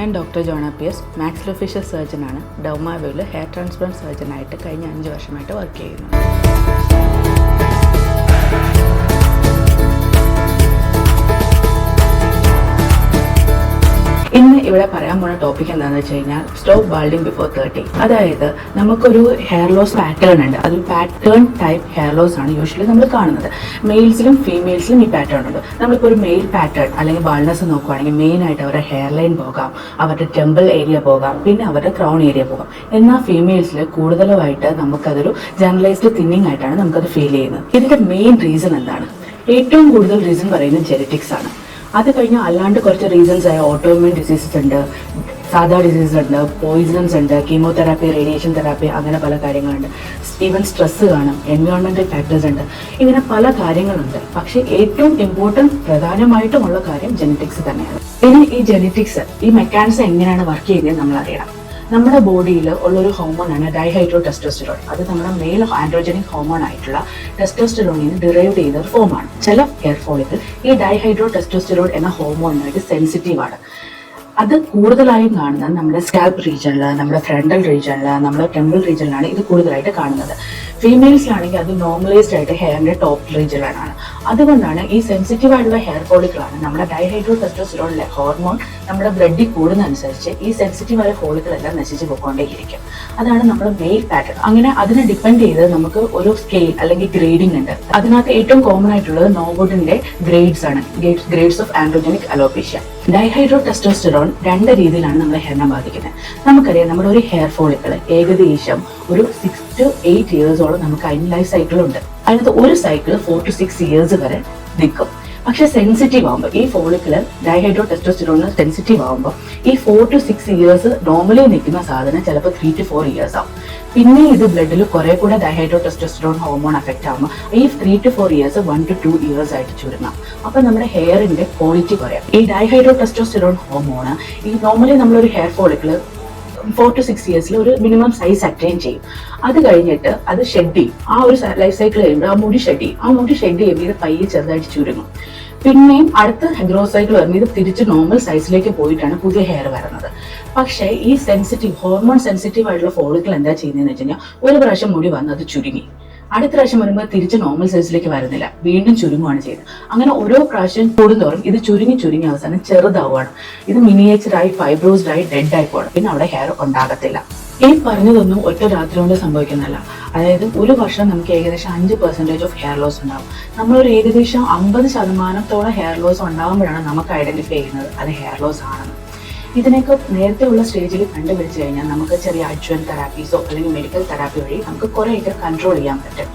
ഞാൻ doctor John P S maxillofacial സർജനാണ്. ഡൗമാവേയിൽ ഹെയർ ട്രാൻസ്പ്ലാന്റ് സർജനായിട്ട് കഴിഞ്ഞ 5 വർഷമായിട്ട് വർക്ക് ചെയ്യുന്നു. ഇന്ന് ഇവിടെ പറയാൻ പോകുന്ന ടോപ്പിക് എന്താണെന്ന് വെച്ച് കഴിഞ്ഞാൽ സ്റ്റോപ്പ് ബാൾഡിംഗ് ബിഫോർ 30. അതായത് നമുക്കൊരു ഹെയർ ലോസ് പാറ്റേൺ ഉണ്ട്. അതൊരു പാറ്റേൺ ടൈപ്പ് ഹെയർ ലോസ് ആണ് യൂഷ്വലി നമ്മൾ കാണുന്നത്. മെയിൽസിലും ഫീമെയിൽസിലും ഈ പാറ്റേൺ ഉണ്ട്. നമ്മളിപ്പോൾ ഒരു മെയിൽ പാറ്റേൺ അല്ലെങ്കിൽ ബാൾനെസ് നോക്കുകയാണെങ്കിൽ മെയിനായിട്ട് അവരുടെ ഹെയർ ലൈൻ പോകാം, അവരുടെ ടെമ്പിൾ ഏരിയ പോകാം, പിന്നെ അവരുടെ ക്രൗൺ ഏരിയ പോകാം. എന്നാൽ ഫീമെയിൽസിൽ കൂടുതലുമായിട്ട് നമുക്കതൊരു ജനറലൈസ്ഡ് തിന്നിങ് ആയിട്ടാണ് നമുക്കത് ഫീൽ ചെയ്യുന്നത്. ഇതിന്റെ മെയിൻ റീസൺ എന്താണ്? ഏറ്റവും കൂടുതൽ റീസൺ പറയുന്നത് ജെനറ്റിക്സ് ആണ്. അത് കഴിഞ്ഞാൽ അല്ലാണ്ട് കുറച്ച് റീസൺസ് ആയ ഓട്ടോഇമ്യൂൺ ഡിസീസസ് ഉണ്ട്, സാധാ ഡിസീസസ് ഉണ്ട്, പോയിസൺസ് ഉണ്ട്, കീമോതെറാപ്പി, റേഡിയേഷൻ തെറാപ്പി, അങ്ങനെ പല കാര്യങ്ങളുണ്ട്. ഈവൻ സ്ട്രെസ് കാണും, എൻവയോൺമെന്റൽ ഫാക്ടേഴ്സ് ഉണ്ട്, ഇങ്ങനെ പല കാര്യങ്ങളുണ്ട്. പക്ഷേ ഏറ്റവും ഇമ്പോർട്ടൻറ്റ് പ്രധാനമായിട്ടുമുള്ള കാര്യം ജെനറ്റിക്സ് തന്നെയാണ്. ഇനി ഈ ജെനറ്റിക്സ്, ഈ മെക്കാനിസം എങ്ങനെയാണ് വർക്ക് ചെയ്യുന്നത് നമ്മൾ അറിയണം. നമ്മുടെ ബോഡിയിൽ ഉള്ളൊരു ഹോമോണാണ് ഡൈഹൈഡ്രോ ടെസ്റ്റോസ്റ്റെറോൺ. അത് നമ്മുടെ മെയിൽ ആൻഡ്രോജനിക് ഹോമോൺ ആയിട്ടുള്ള ടെസ്റ്റോസ്റ്റെറോണിന് ഡിറൈവ് ചെയ്ത ഒരു ഫോമാണ്. ചില ഹെയർ ഫോളിക്കിൾ ഈ ഡൈഹൈഡ്രോ ടെസ്റ്റോസ്റ്റെറോൺ എന്ന ഹോമോണിനായിട്ട് സെൻസിറ്റീവ് ആണ്. അത് കൂടുതലായും കാണുന്നത് നമ്മുടെ സ്കാൽപ്പ് റീജിയനിൽ, നമ്മുടെ ഫ്രണ്ടൽ റീജിയനിൽ, നമ്മുടെ ടെമ്പിൾ റീജിയനിലാണ് ഇത് കൂടുതലായിട്ട് കാണുന്നത്. ഫീമെയിൽസിലാണെങ്കിൽ അത് നോർമലൈസ്ഡ് ആയിട്ട് ഹെയറിന്റെ ടോപ്പ് റീജിയനിലാണ്. അതുകൊണ്ടാണ് ഈ സെൻസിറ്റീവ് ആയിട്ടുള്ള ഹെയർ ഫോളിക്കിളാണ് നമ്മുടെ ഡൈഹൈഡ്രോ ടെസ്റ്റോസ്റ്റെറോണിലെ ഹോർമോൺ നമ്മുടെ ബ്ലഡിൽ കൂടുന്നതനുസരിച്ച് ഈ സെൻസിറ്റീവ് ആയ ഫോളിക്കിളെല്ലാം നശിച്ച് പോയിക്കൊണ്ടേയിരിക്കും. അതാണ് നമ്മുടെ മെയിൽ പാറ്റേൺ. അങ്ങനെ അതിനെ ഡിപ്പെൻഡ് ചെയ്ത് നമുക്ക് ഒരു സ്കെയിൽ അല്ലെങ്കിൽ ഗ്രേഡിംഗ് ഉണ്ട്. അതിനകത്ത് ഏറ്റവും കോമൺ ആയിട്ടുള്ളത് നോവുഡിന്റെ ഗ്രേഡ്സ് ആണ്, grades of androgenic alopecia. Dihydro testosterone 2 രീതിയിലാണ് നമ്മുടെ ഹെയറിനെ ബാധിക്കുന്നത്. നമുക്കറിയാം, നമ്മുടെ ഒരു ഹെയർ ഫോളിക്കിൾ ഏകദേശം ഒരു 6 to 8 ഇയേഴ്സോളം നമുക്ക് അതിന് ലൈഫ് സൈക്കിൾ ഉണ്ട്. അതിനകത്ത് ഒരു സൈക്കിൾ 4 to 6 ഇയേഴ്സ് വരെ നിൽക്കും. പക്ഷെ സെൻസിറ്റീവ് ആകുമ്പോൾ ഈ ഫോളിക്കിള് ഡൈഹൈഡ്രോ ടെസ്റ്റോസ്റ്റെറോണിന് സെൻസിറ്റീവ് ആകുമ്പോൾ ഈ 4 to 6 ഇയേഴ്സ് നോർമലി നിൽക്കുന്ന സാധനം ചിലപ്പോൾ 3 to 4 ഇയേഴ്സ് ആവും. പിന്നെ ഇത് ബ്ലഡിൽ കുറെ കൂടെ ഡൈഹൈഡ്രോ ടെസ്റ്റോസ്റ്റെറോൺ ഹോർമോൺ അഫക്റ്റ് ആകുമ്പോൾ ഈ 3 to 4 ഇയേഴ്സ് 1 to 2 ഇയേഴ്സ് ആയിട്ട് ചുരുങ്ങാം. അപ്പൊ നമ്മുടെ ഹെയറിന്റെ ക്വാളിറ്റി കുറയാം. ഈ ഡൈഹൈഡ്രോ ടെസ്റ്റോസ്റ്റെറോൺ ഹോർമോൺ ഈ നോർമലി നമ്മളൊരു ഹെയർ ഫോളിക്കിള് 4 to 6 ഇയേഴ്സിൽ ഒരു മിനിമം സൈസ് അറ്റൈൻ ചെയ്യും. അത് കഴിഞ്ഞിട്ട് അത് ഷെഡ് ചെയ്യും. ആ ഒരു ലൈഫ് സൈക്കിൾ കഴിയുമ്പോൾ ആ മുടി ഷെഡ് ചെയ്യും. ആ മുടി ഷെഡ് ചെയ്യുമ്പോൾ ഇത് പയ്യെ ചെറുതായിട്ട് ചുരുങ്ങും. പിന്നെയും അടുത്ത ഗ്രോ സൈക്കിൾ വരുമ്പോൾ ഇത് തിരിച്ച് നോർമൽ സൈസിലേക്ക് പോയിട്ടാണ് പുതിയ ഹെയർ വരുന്നത്. പക്ഷേ ഈ ഹോർമോൺ സെൻസിറ്റീവ് ആയിട്ടുള്ള ഫോളിക്കിൾ എന്താ ചെയ്യുന്നതെന്ന് വെച്ച് കഴിഞ്ഞാൽ ഒരു പ്രാവശ്യം മുടി വന്ന് അത് ചുരുങ്ങി, അടുത്ത പ്രാവശ്യം വരുമ്പോൾ തിരിച്ച് നോർമൽ സൈസിലേക്ക് വരുന്നില്ല, വീണ്ടും ചുരുങ്ങുകയാണ് ചെയ്യുന്നത്. അങ്ങനെ ഓരോ പ്രാവശ്യം കൂടുന്തോറും ഇത് ചുരുങ്ങി അവസാനം ചെറുതാവുകയാണ്. ഇത് മിനിയേച്ചറായി, ഫൈബ്രോസ്ഡായി, ഡെഡ് ആയി പോകണം. പിന്നെ അവിടെ ഹെയർ ഉണ്ടാകത്തില്ല. ഈ പറഞ്ഞതൊന്നും ഒറ്റ രാത്രി കൊണ്ട് സംഭവിക്കുന്നതല്ല. അതായത് ഒരു വർഷം നമുക്ക് ഏകദേശം 5% ഓഫ് ഹെയർ ലോസ് ഉണ്ടാവും. നമ്മളൊരു ഏകദേശം 50% ഹെയർ ലോസ് ഉണ്ടാകുമ്പോഴാണ് നമുക്ക് ഐഡന്റിഫൈ ചെയ്യുന്നത് അത് ഹെയർ ലോസ് ആണെന്ന്. ഇതിനൊക്കെ നേരത്തെ ഉള്ള സ്റ്റേജിൽ കണ്ടുപിടിച്ച് കഴിഞ്ഞാൽ നമുക്ക് ചെറിയ അഡ്ജുവൻ തെറാപ്പീസോ അല്ലെങ്കിൽ മെഡിക്കൽ തെറാപ്പി വഴി നമുക്ക് കുറേയൊക്കെ കൺട്രോൾ ചെയ്യാൻ പറ്റും.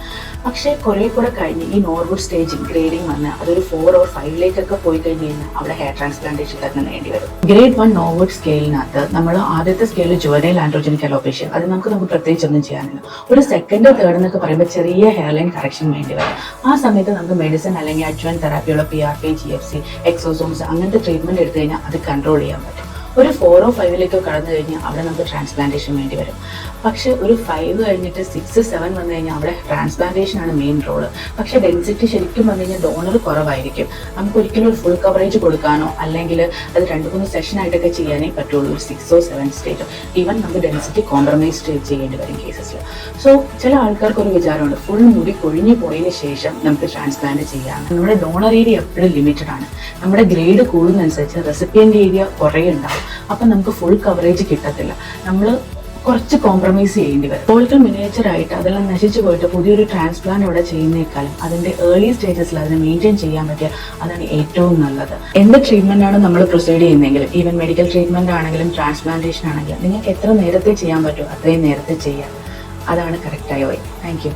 പക്ഷേ കുറേ കൂടെ കഴിഞ്ഞ് ഈ നോർവുഡ് സ്റ്റേജിങ് ഗ്രേഡിങ് വന്ന് അതൊരു 4 or 5 പോയി കഴിഞ്ഞ് കഴിഞ്ഞാൽ അവിടെ ഹെയർ ട്രാൻസ്പ്ലാന്റേഷൻ തന്നെ വേണ്ടി വരും. ഗ്രേഡ് 1 നോർവുഡ് സ്കെയിലിനകത്ത് നമ്മൾ ആദ്യത്തെ സ്കെയിൽ ജുവനൈൽ ആൻഡ്രോജനിക് അലോപേഷ്യ, അത് നമുക്ക് പ്രത്യേകിച്ചൊന്നും ചെയ്യാനില്ല. ഒരു സെക്കൻഡ് തേർഡ് എന്നൊക്കെ പറയുമ്പോൾ ചെറിയ ഹെയർ ലൈൻ കറക്ഷൻ വേണ്ടി വരും. ആ സമയത്ത് നമുക്ക് മെഡിസിൻ അല്ലെങ്കിൽ അഡ്ജുവൻ തെറാപ്പിയുള്ള PRP, GFC, എക്സോസോംസ് അങ്ങനത്തെ ട്രീറ്റ്മെന്റ് എടുത്തു കഴിഞ്ഞാൽ അത് കൺട്രോൾ ചെയ്യാൻ പറ്റും. ഒരു 4 or 5 കടന്നു കഴിഞ്ഞാൽ അവിടെ നമുക്ക് ട്രാൻസ്പ്ലാന്റേഷൻ വേണ്ടി വരും. പക്ഷെ ഒരു 5 കഴിഞ്ഞിട്ട് 6, 7 വന്നു കഴിഞ്ഞാൽ അവിടെ ട്രാൻസ്പ്ലാന്റേഷൻ ആണ് മെയിൻ റോള്. പക്ഷെ ഡെൻസിറ്റി ശരിക്കും വന്നു കഴിഞ്ഞാൽ ഡോണർ കുറവായിരിക്കും. നമുക്ക് ഒരിക്കലും ഒരു ഫുൾ കവറേജ് കൊടുക്കാനോ അല്ലെങ്കിൽ അത് 2-3 സെഷൻ ആയിട്ടൊക്കെ ചെയ്യാനേ പറ്റുള്ളൂ. ഒരു 6 or 7 സ്റ്റേജ് ഈവൻ നമുക്ക് ഡെൻസിറ്റി കോംപ്രമൈസ് ചെയ്യേണ്ടി വരും കേസസിൽ. സോ ചില ആൾക്കാർക്ക് ഒരു വിചാരമുണ്ട്, ഫുൾ മുടി കൊഴിഞ്ഞു പോയതിന് ശേഷം നമുക്ക് ട്രാൻസ്പ്ലാന്റ് ചെയ്യാം. നമ്മുടെ ഡോണർ ഏരിയ എപ്പോഴും ലിമിറ്റഡ് ആണ്. നമ്മുടെ ഗ്രേഡ് കൂടുന്നതനുസരിച്ച് റെസിപ്പിയന്റ് ഏരിയ കുറേ ഉണ്ടാവും. അപ്പം നമുക്ക് ഫുൾ കവറേജ് കിട്ടത്തില്ല. നമ്മൾ കുറച്ച് കോംപ്രമൈസ് ചെയ്യേണ്ടി വരും. ഫോളിക്കിൾ മിനിയേച്ചർ ആയിട്ട് അതെല്ലാം നശിച്ചു പോയിട്ട് പുതിയൊരു ട്രാൻസ്പ്ലാന്റ് ഇവിടെ ചെയ്യുന്നേക്കാളും അതിന്റെ ഏർലി സ്റ്റേജസിൽ അതിനെ മെയിൻറ്റെയിൻ ചെയ്യാൻ പറ്റിയ അതാണ് ഏറ്റവും നല്ലത്. എന്ത് ട്രീറ്റ്മെന്റ് ആണ് നമ്മൾ പ്രൊസീഡ് ചെയ്യുന്നതെങ്കിലും, ഈവൻ മെഡിക്കൽ ട്രീറ്റ്മെന്റ് ആണെങ്കിലും ട്രാൻസ്പ്ലാന്റേഷൻ ആണെങ്കിലും നിങ്ങൾക്ക് എത്ര നേരത്തെ ചെയ്യാൻ പറ്റുമോ അത്രയും നേരത്തെ ചെയ്യാം. അതാണ് കറക്റ്റായ വഴി. Thank you.